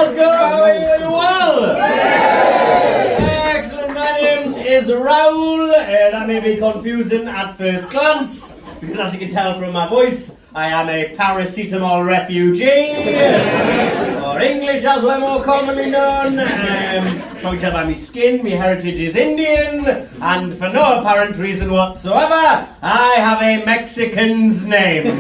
Glasgow, how are you? Are you well? Excellent, my name is Raul. That may be confusing at first glance, because as you can tell from my voice, I am a paracetamol refugee, or English as we're more commonly known. Probably tell by my skin, my heritage is Indian, and for no apparent reason whatsoever, I have a Mexican's name.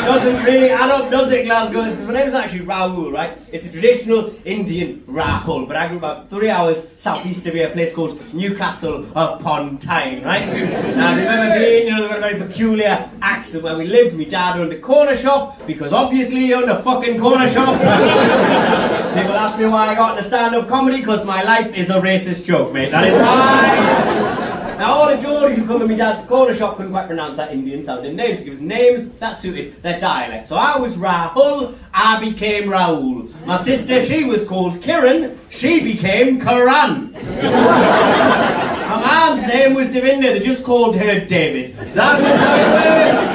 Doesn't really add up, does it, Glasgow? Because my name's actually Raul, right? It's a traditional Indian Rahul, but I grew up about 3 hours southeast of here, a place called Newcastle upon Tyne, right? Now, if you've ever been, they've got a very peculiar accent where we lived. My dad owned a corner shop, because obviously he owned a fucking corner shop. People ask me why I got into stand-up comedy, because my life is a racist joke, mate. That is why. Now, all the Geordies who come to my dad's corner shop couldn't quite pronounce that Indian-sounding names. Give us names that suited their dialect. So I was Rahul, I became Raul. My sister, she was called Kiran, she became Karan. My mom's name was Devinda, they just called her David. That was how it worked.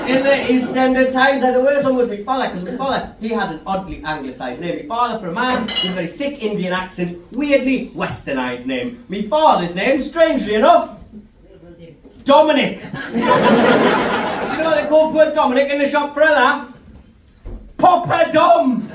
In the EastEnders times, the worst one was my father, because my father, he had an oddly anglicised name. My father, for a man, with a very thick Indian accent, weirdly westernised name. My father's name, strangely enough, Dominic. So you know what they call poor Dominic in the shop for a laugh? Papa Dom!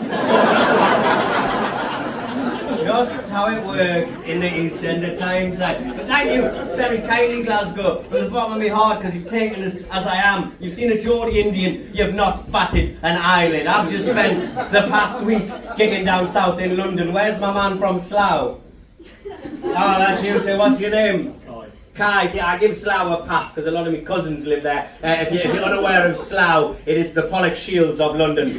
Just how it works in the EastEnders times. But thank you very kindly, Glasgow, from the bottom of my heart, because you've taken us as I am. You've seen a Geordie Indian, you've not batted an eyelid. I've just spent the past week gigging down south in London. Where's my man from Slough? Oh, that's you, so what's your name? Kai. See, I give Slough a pass because a lot of my cousins live there. If you're unaware of Slough, it is the Pollock Shields of London.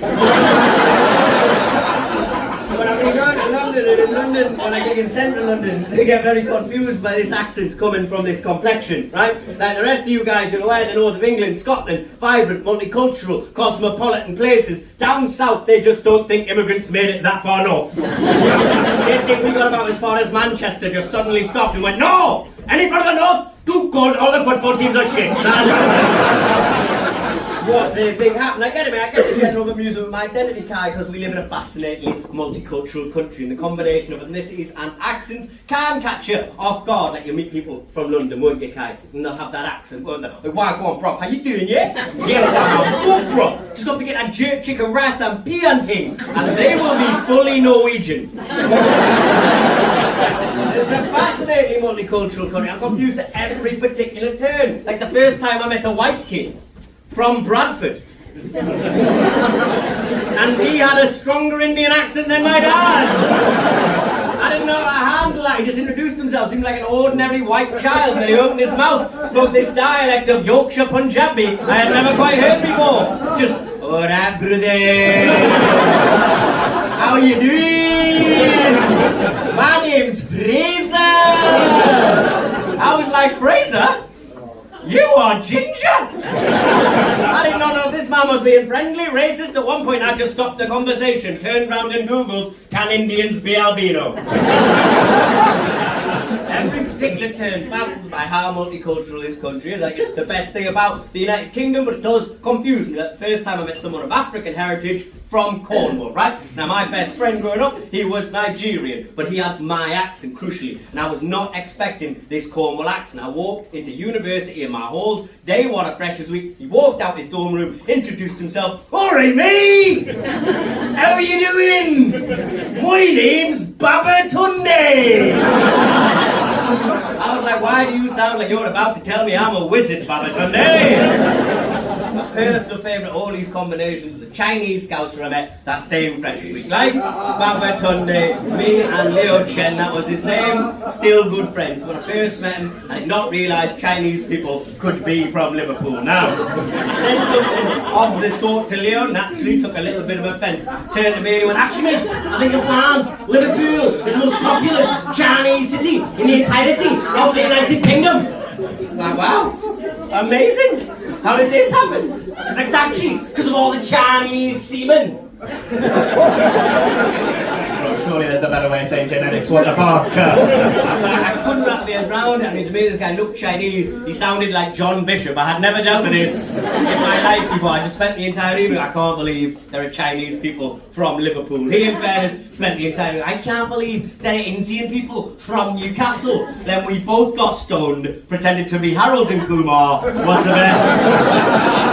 When I've been going to London, and in London, when I get in central London, they get very confused by this accent coming from this complexion, right? Like the rest of you guys who are aware, the north of England, Scotland, vibrant, multicultural, cosmopolitan places. Down south, they just don't think immigrants made it that far north. They think we got about as far as Manchester, just suddenly stopped and went, no! Any further north, too cold, all the football teams are shit. What they think happened. I get it, mate. I get the general amusement of my identity, Kai, because we live in a fascinatingly multicultural country, and the combination of ethnicities and accents can catch you off guard. Like you meet people from London, won't you, Kai? And they'll have that accent, won't they? Like, why go on, bro? How you doing, yeah? Yeah, wow, good, bro. Just don't forget that jerk chicken rice and peon thing, and they will be fully Norwegian. It's a fascinatingly multicultural country. I'm confused at every particular turn. Like the first time I met a white kid from Bradford. And he had a stronger Indian accent than my dad. I didn't know how to handle that. He just introduced himself, seemed like an ordinary white child. When he opened his mouth, spoke this dialect of Yorkshire Punjabi I had never quite heard before. Just, alright, brother. How you doing? My name's Fraser. I was like, Fraser? You are ginger! I did not know this man was being friendly, racist. At one point I just stopped the conversation, turned round and googled, can Indians be albino? Every particular turn baffled by how multicultural this country is. Like, it's the best thing about the United Kingdom, but it does confuse me. Like, the first time I met someone of African heritage from Cornwall, right? Now, my best friend growing up, he was Nigerian, but he had my accent, crucially, and I was not expecting this Cornwall accent. I walked into university in my halls, day one of Freshers Week. He walked out his dorm room, introduced himself. Alright, mate! How are you doing? My name's Babatunde! I was like, why do you sound like you're about to tell me I'm a wizard, Babatunde? My personal favourite, all these combinations, the Chinese scouser I met that same Freshers Week. Like Babatunde, me and Leo Chen, that was his name, still good friends. When I first met him, I did not realise Chinese people could be from Liverpool. Now, I said something of the sort to Leo, naturally took a little bit of offence. Turned to me and he went, actually mate, I think you'll find Liverpool is the most populous Chinese city in the entirety of the United Kingdom. It's like, wow, amazing. How did this happen? It's like, actually, it's because of all the Chinese seamen. surely there's a better way of saying genetics. What the fuck? I couldn't wrap my head around it. I mean, to me, this guy looked Chinese. He sounded like John Bishop. I had never dealt with this in my life before. I just spent the entire evening. I can't believe there are Chinese people from Liverpool. He, in fairness, spent the entire evening. I can't believe there are Indian people from Newcastle. Then we both got stoned, pretended to be Harold and Kumar. Was the best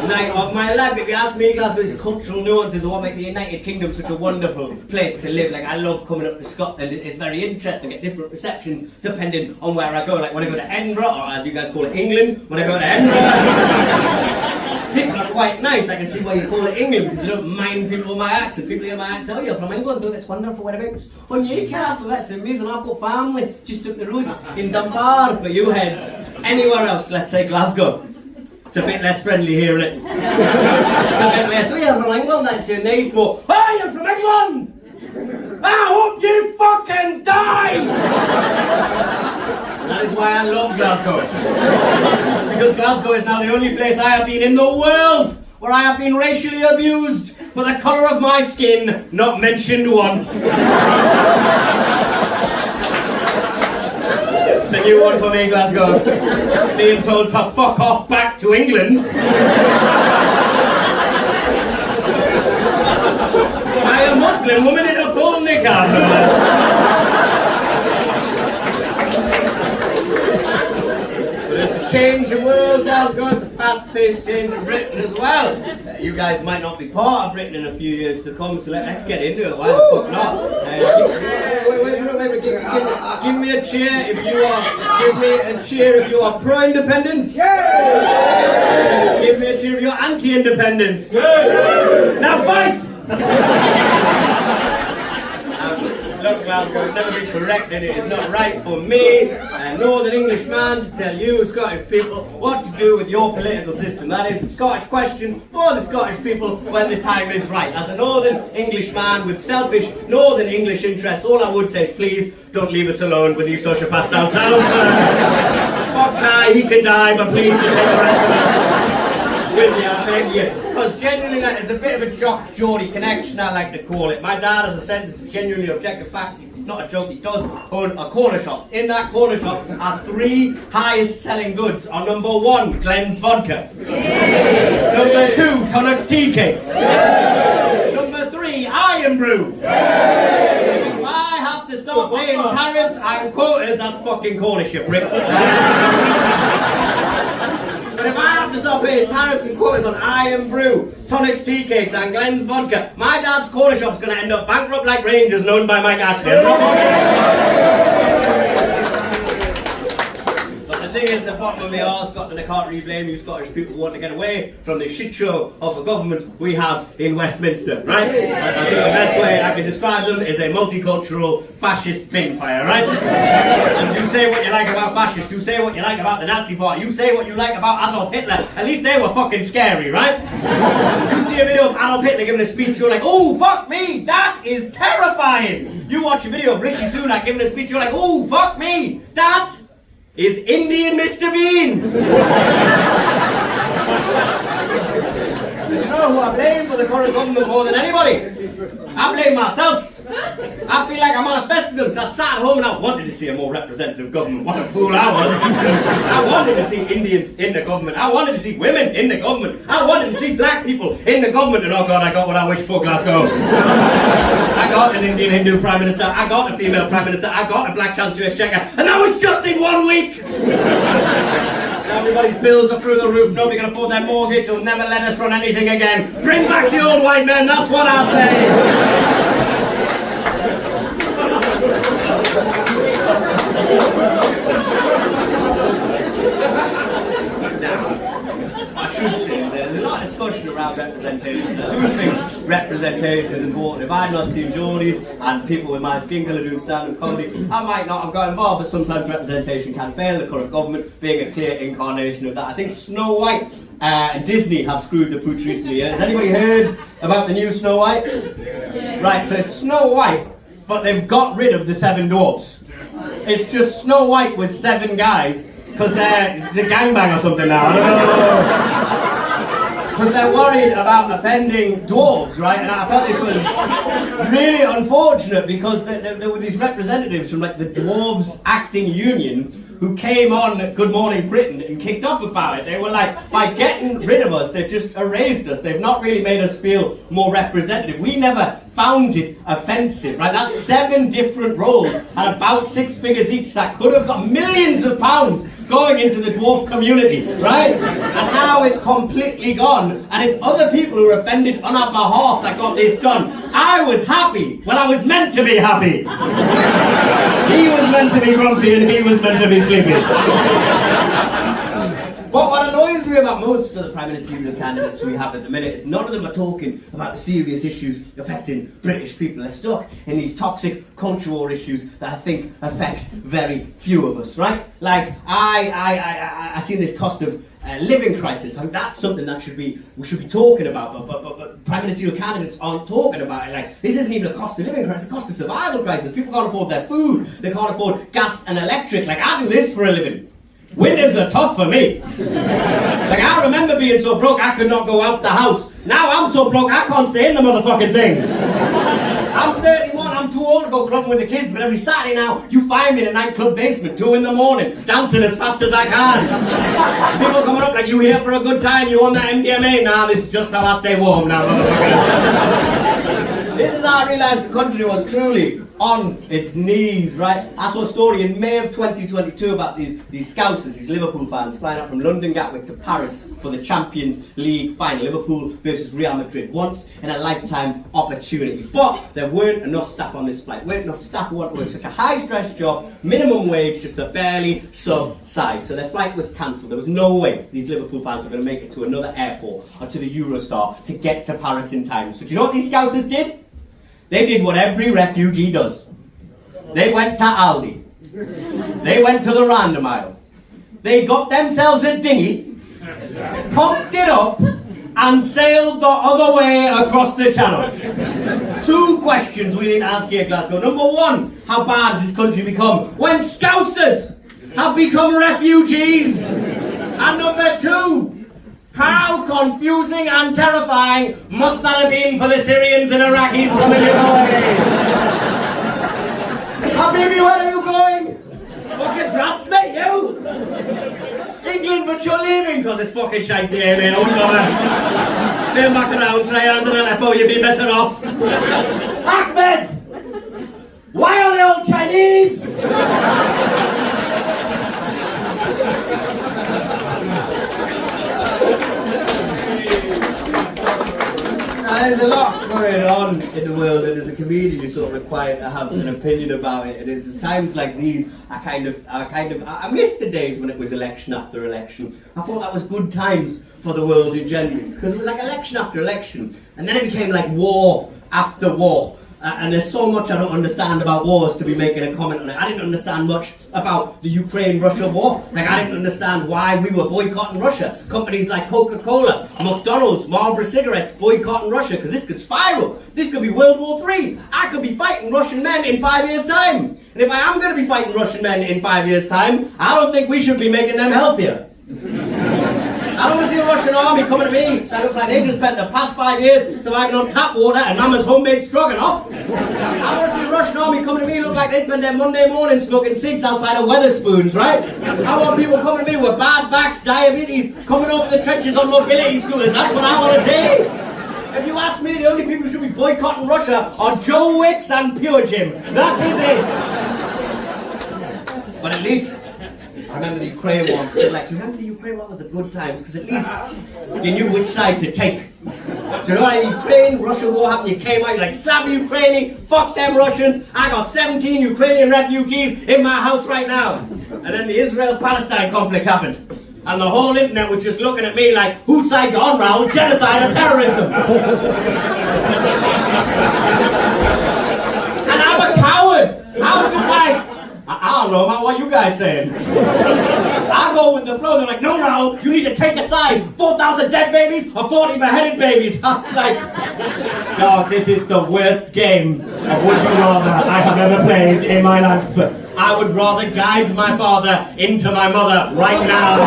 night of my life. If you ask me, Glasgow's cultural nuances are what make the United Kingdom such a wonderful place to live. Like, I love coming up to Scotland. It's very interesting. I get different receptions depending on where I go. Like, when I go to Edinburgh, or as you guys call it, England, when I go to Edinburgh, people are quite nice. I can see why you call it England, because you don't mind people with my accent. People hear my accent, oh, you're from England, oh, that's wonderful, whereabouts? Oh, Newcastle, that's amazing. I've got family just up the road in Dunbar. But you head anywhere else, let's say Glasgow. It's a bit less friendly here, isn't it? It's a bit less, oh, you're from England, that's your nice more. Oh, you're from England! I hope you fucking die! That is why I love Glasgow. Because Glasgow is now the only place I have been in the world where I have been racially abused for the colour of my skin, not mentioned once. It's a new one for me, Glasgow. Being told to fuck off back to England. By a Muslim woman in a full niqab. But it's a changing world, Glasgow. It's a fast-paced change in Britain as well. You guys might not be part of Britain in a few years to come, so let's get into it. Why the fuck not? Give me a cheer if you are. Give me a cheer if you are pro-independence. Yeah. Give me a cheer if you're anti-independence. Yeah. Now fight! Look, Glasgow, it'll never be corrected. It is not right for me, a Northern English man, to tell you, Scottish people, what to do with your political system. That is the Scottish question for the Scottish people when the time is right. As a Northern English man with selfish Northern English interests, all I would say is please don't leave us alone with you sociopaths down south. Fuck Kai, he can die, but please just take the rest of us with you, I beg you. Because genuinely, like, there's a bit of a jock-Geordie connection, I like to call it. My dad, as I said, is a genuinely objective fact. It's not a joke, he does own a corner shop. In that corner shop are 3 highest selling goods. Are number 1, Glen's vodka. Yeah. Number 2, Tunnock's tea cakes. Yeah. Number 3, Iron Brew. Yeah. If I have to stop paying tariffs and quotas, that's fucking Cornish, you prick. But if I have to stop paying tariffs and quotas on Iron Brew, Tunnock's tea cakes and Glen's vodka, my dad's corner shop's going to end up bankrupt like Rangers, known by Mike Ashley. But the thing is, the bottom of me are Scotland, I can't really blame you Scottish people who want to get away from the shit show of a government we have in Westminster, right? I think the best way I can describe them is a multicultural fascist bin fire, right? And you say what you like about fascists, you say what you like about the Nazi Party, you say what you like about Adolf Hitler, at least they were fucking scary, right? You see a video of Adolf Hitler giving a speech, you're like, oh, fuck me, that is terrifying! You watch a video of Rishi Sunak giving a speech, you're like, oh, fuck me, that is Indian Mr. Bean! You know who I blame for the current government more than anybody? I blame myself. I feel like I manifested them, so I sat at home and I wanted to see a more representative government. What a fool I was. I wanted to see Indians in the government. I wanted to see women in the government. I wanted to see black people in the government. And oh God, I got what I wished for, Glasgow. I got an Indian Hindu Prime Minister. I got a female Prime Minister. I got a black Chancellor of Exchequer. And that was just in 1 week. Everybody's bills are through the roof. Nobody can afford their mortgage. They'll never let us run anything again. Bring back the old white men. That's what I'll say. Now, I should say there's a lot of discussion around representation. I do think representation is important. If I'd not seen Geordies and people with my skin colour doing stand-up comedy, I might not have got involved, but sometimes representation can fail, the current government being a clear incarnation of that. I think Snow White and Disney have screwed the pooch recently. Has anybody heard about the new Snow White? Yeah. Right, so it's Snow White, but they've got rid of the 7 dwarfs. It's just Snow White with 7 guys, because it's a gangbang or something now, I don't know. because they're worried about offending dwarves, right? And I felt this was really unfortunate because there were these representatives from like the Dwarves Acting Union who came on at Good Morning Britain and kicked off about it. They were like, by getting rid of us, they've just erased us. They've not really made us feel more representative. We never found it offensive, right? That's 7 different roles at about 6 figures each that could have got millions of pounds going into the dwarf community, right? And now it's completely gone, and it's other people who are offended on our behalf that got this done. I was happy when I was meant to be happy. He was meant to be grumpy and he was meant to be sleepy. But what annoys me about most of the Prime Ministerial candidates we have at the minute is none of them are talking about the serious issues affecting British people. They're stuck in these toxic culture war issues that I think affect very few of us, right? Like, I see this cost of living crisis. I think that's something that we should be talking about, but Prime Ministerial candidates aren't talking about it. Like, this isn't even a cost of living crisis, it's a cost of survival crisis. People can't afford their food, they can't afford gas and electric. Like, I do this for a living. Winters are tough for me. Like, I remember being so broke I could not go out the house. Now I'm so broke I can't stay in the motherfucking thing. I'm 31, I'm too old to go clubbing with the kids, but every Saturday now you find me in a nightclub basement, 2 in the morning, dancing as fast as I can. People coming up like, you here for a good time, you on that MDMA? Nah, this is just how I stay warm now, motherfuckers. This is how I realised the country was truly on its knees, right? I saw a story in May of 2022 about these Scousers, these Liverpool fans, flying out from London Gatwick to Paris for the Champions League final. Liverpool versus Real Madrid, once in a lifetime opportunity. But there weren't enough staff on this flight, weren't enough staff who want to work such a high stress job, minimum wage, just to barely subside. So their flight was cancelled. There was no way these Liverpool fans were going to make it to another airport or to the Eurostar to get to Paris in time. So do you know what these Scousers did? They did what every refugee does. They went to Aldi. They went to the random aisle. They got themselves a dinghy, pumped it up, and sailed the other way across the channel. 2 questions we need to ask here, Glasgow. Number 1, how bad has this country become when Scousers have become refugees? And number 2, how confusing and terrifying must that have been for the Syrians and Iraqis coming in away? Habibi, where are you going? Fucking France, mate, you! England, but you're leaving because it's fucking shite there, mate. Turn back around, try under Aleppo, you'd be better off. Ahmed! Why are they all Chinese? There's a lot going on in the world, and as a comedian you're sort of required to have an opinion about it. And it's times like these I miss the days when it was election after election. I thought that was good times for the world in general, because it was like election after election, and then it became like war after war. And there's so much I don't understand about wars to be making a comment on it. I didn't understand much about the Ukraine-Russia war. Like, I didn't understand why we were boycotting Russia. Companies like Coca-Cola, McDonald's, Marlboro cigarettes boycotting Russia, because this could spiral. This could be World War III. I could be fighting Russian men in 5 years' time. And if I am going to be fighting Russian men in 5 years' time, I don't think we should be making them healthier. I don't want to see a Russian army coming to me that looks like they just spent the past 5 years surviving on tap water and Mama's homemade stroganoff. I want to see a Russian army coming to me look like they spent their Monday morning smoking cigs outside of Weatherspoons, right? I want people coming to me with bad backs, diabetes, coming over the trenches on mobility scooters. That's what I want to see. If you ask me, the only people who should be boycotting Russia are Joe Wicks and Pure Jim. That is it. But at least I remember the Ukraine war. Do you remember the Ukraine war was the good times? Because at least you knew which side to take. Do you know what? The Ukraine-Russia war happened, you came out, you're like, slap Ukraine, fuck them Russians, I got 17 Ukrainian refugees in my house right now. And then the Israel-Palestine conflict happened. And the whole internet was just looking at me like, whose side you on, Raul? Genocide or terrorism? And I'm a coward. I was just like, I don't know about what you guys saying. I go with the flow. They're like, no, Raul, you need to take a side. 4,000 dead babies or 40 beheaded babies. I was like, dog, this is the worst game of Would You Rather I have ever played in my life. I would rather guide my father into my mother right now.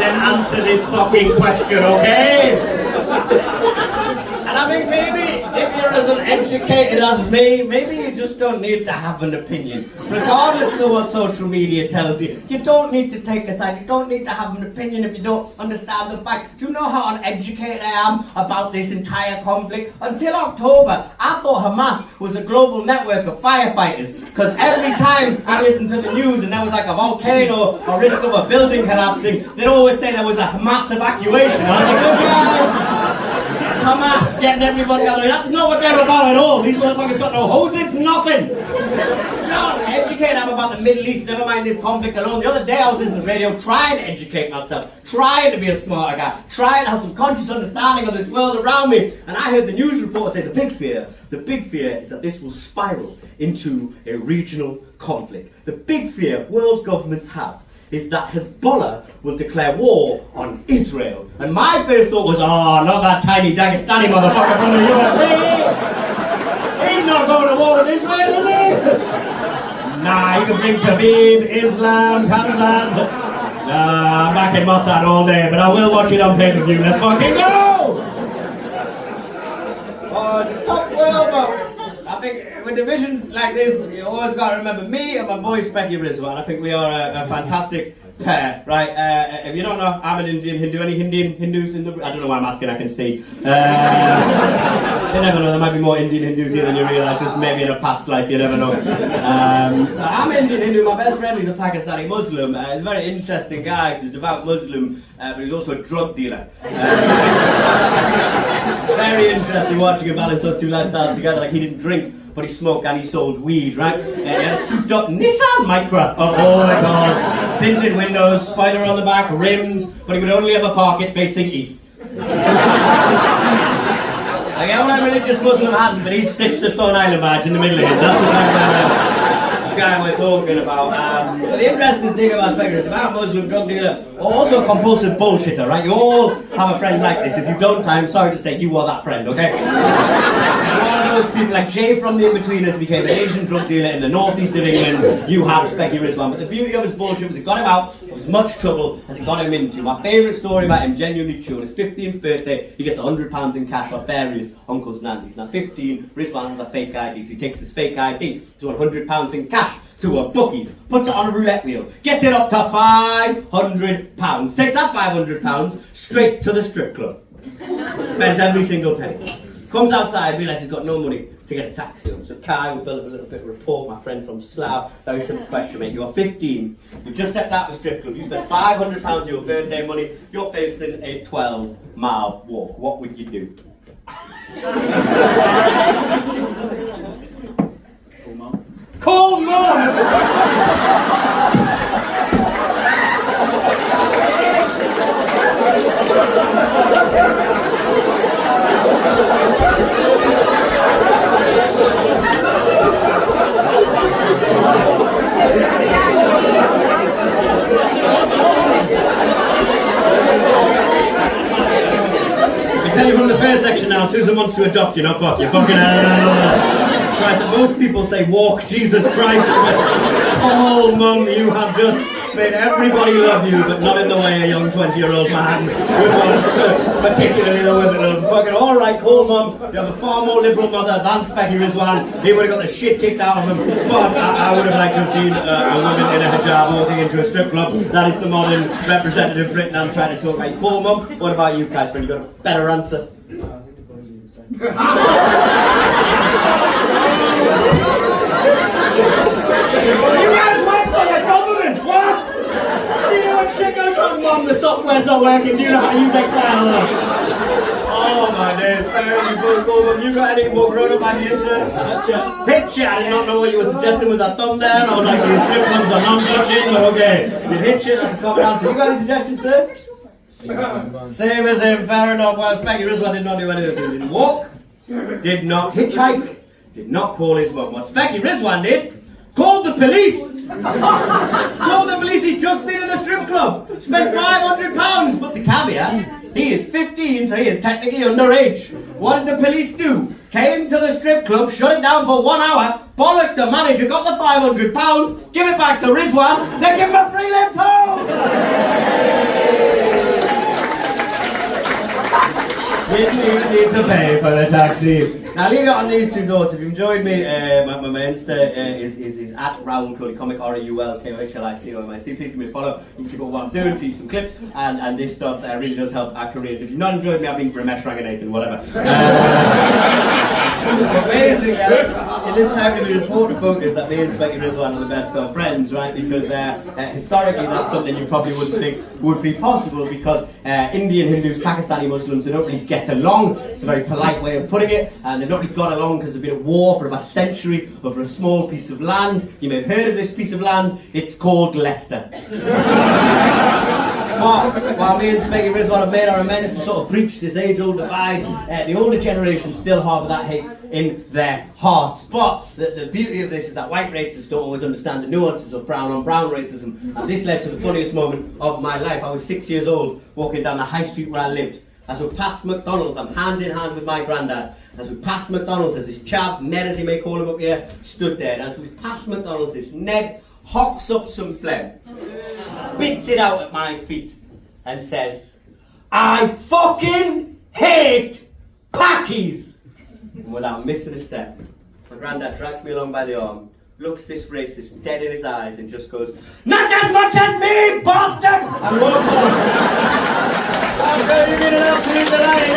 then answer this fucking question, okay? And I think maybe if you're as uneducated as me, maybe you just don't need to have an opinion. Regardless of what social media tells you, you don't need to take a side. You don't need to have an opinion if you don't understand the fact. Do you know how uneducated I am about this entire conflict? Until October, I thought Hamas was a global network of firefighters. Because every time I listened to the news and there was like a volcano or risk of a building collapsing, they'd always say there was a Hamas evacuation. And I was like, oh guys, Hamas getting everybody out of there. That's not what they're about at all. These motherfuckers got no hoses, nothing. No, educate them about the Middle East, never mind this conflict alone. The other day I was listening to the radio trying to educate myself, trying to be a smarter guy, trying to have some conscious understanding of this world around me. And I heard the news report say the big fear is that this will spiral into a regional conflict. The big fear world governments have is that Hezbollah will declare war on Israel. And my first thought was, oh, not that tiny Dagestani motherfucker from the USA. He's not going to war with Israel, is he? Nah, you can bring Khabib, Islam, Kazan. Nah, I'm back in Mossad all day, but I will watch it on pay-per-view. Let's fucking go! Oh, it's a tough world, but I think with divisions like this, you always got to remember me and my boy Specky Rizwan. I think we are a fantastic pair, right? If you don't know, I'm an Indian Hindu. Any Hindus in the... I don't know why I'm asking, I can see. You never know, there might be more Indian Hindus here than you realise, just maybe in a past life, you never know. I'm an Indian Hindu, my best friend is a Pakistani Muslim. He's a very interesting guy, he's a devout Muslim, but he's also a drug dealer. Very interesting watching him balance those two lifestyles together, like he didn't drink, but he smoked and he sold weed, right? He had a souped up Nissan Micra. Oh my god. Tinted windows, spoiler on the back, rims, but he would only ever park it facing east. I get all religious Muslim hats, but he'd stitch the Stone Island badge in the middle of it. That's the type of guy we're talking about. But the interesting thing about Spectre is about Muslim drug dealer, also a compulsive bullshitter, right? You all have a friend like this. If you don't, I'm sorry to say you are that friend, okay? One of those people like Jay from the In-Betweeners became an Asian drug dealer in the northeast of England. You have Specky Rizwan. But the beauty of his bullshit was it got him out of as much trouble as it got him into. My favourite story about him, genuinely true, on his 15th birthday, he gets £100 in cash off various uncles and aunties. Now 15, Rizwan has a fake ID, so he takes his fake ID to £100 in cash to a bookies, puts it on a roulette wheel, gets it up to £500, takes that £500 straight to the strip club, spends every single penny, comes outside, realises he's got no money to get a taxi home. So Kai will build up a little bit of rapport, my friend from Slough. Very simple question, mate. You are 15, you just stepped out of a strip club, you spent £500 of your birthday money, you're facing a 12-mile walk. What would you do? Call mum! I tell you from the first section now, Susan wants to adopt you, no fuck, you fucking right, that most people say walk, Jesus Christ. Oh mum, you have just made everybody love you, but not in the way a young 20-year-old man would want to, particularly the women of fucking alright, cool mum, you have a far more liberal mother than Specky Rizwan. He would have got the shit kicked out of him, but I would have liked to have seen a woman in a hijab walking into a strip club. That is the modern representative Britain I'm trying to talk about. Cool mum, what about you guys, friend? You got a better answer? You guys work for the government, what? Do you know when shit goes wrong, mum, the software's not working, do you know how to use Excel? Oh my days, you got any more grown-up ideas, sir? That's your picture. I did not know what you were suggesting with that thumb there. I was like, these strip clubs are non-touching, but okay. You hit you, that's a common answer. You got any suggestions, sir? Same as him, fair enough. Well, Specky Rizwan did not do any of this. He didn't walk, did not hitchhike, did not call his mum. What Specky Rizwan did, called the police. Told the police he's just been in a strip club, spent £500, but the caveat, he is 15, so he is technically underage. What did the police do? Came to the strip club, shut it down for 1 hour, bollocked the manager, got the £500, give it back to Rizwan, then give him a free lift home! You need to pay for the taxi. Now leave it on these two notes. If you enjoyed me, my Insta is at Raul Kohli, comic RAULKOHLICOMIC. Please give me a follow. You can keep up what I'm doing, see some clips, and this stuff really does help our careers. If you've not enjoyed me, I've been for a mesh rang and Nathan, whatever. But basically, in this time it was important to focus that me and Specky Rizwan are the best of friends, right? Because historically that's something you probably wouldn't think would be possible, because Indian Hindus, Pakistani Muslims, they don't really get along. It's a very polite way of putting it, and they've not really got along because they've been at war for about a century over a small piece of land. You may have heard of this piece of land. It's called Leicester. While me and Specky Rizwan have made our amends to sort of breach this age-old divide, the older generation still harbour that hate in their hearts. But the beauty of this is that white racists don't always understand the nuances of brown on brown racism, and this led to the funniest moment of my life. I was 6 years old, walking down the high street where I lived. As we passed McDonald's, I'm hand in hand with my granddad. As we passed McDonald's, there's this chav, Ned as you may call him up here, stood there. And as we passed McDonald's, this Ned hocks up some phlegm, spits it out at my feet, and says, "I fucking hate Packies!" And without missing a step, my granddad drags me along by the arm, looks this racist dead in his eyes, and just goes, "Not as much as me, bastard!" and walks on. I'm going to be an absolute delight.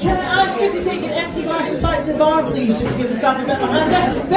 Can I ask you to take an empty glass of cider to the bar, please, just to give the staff a bit of a hand?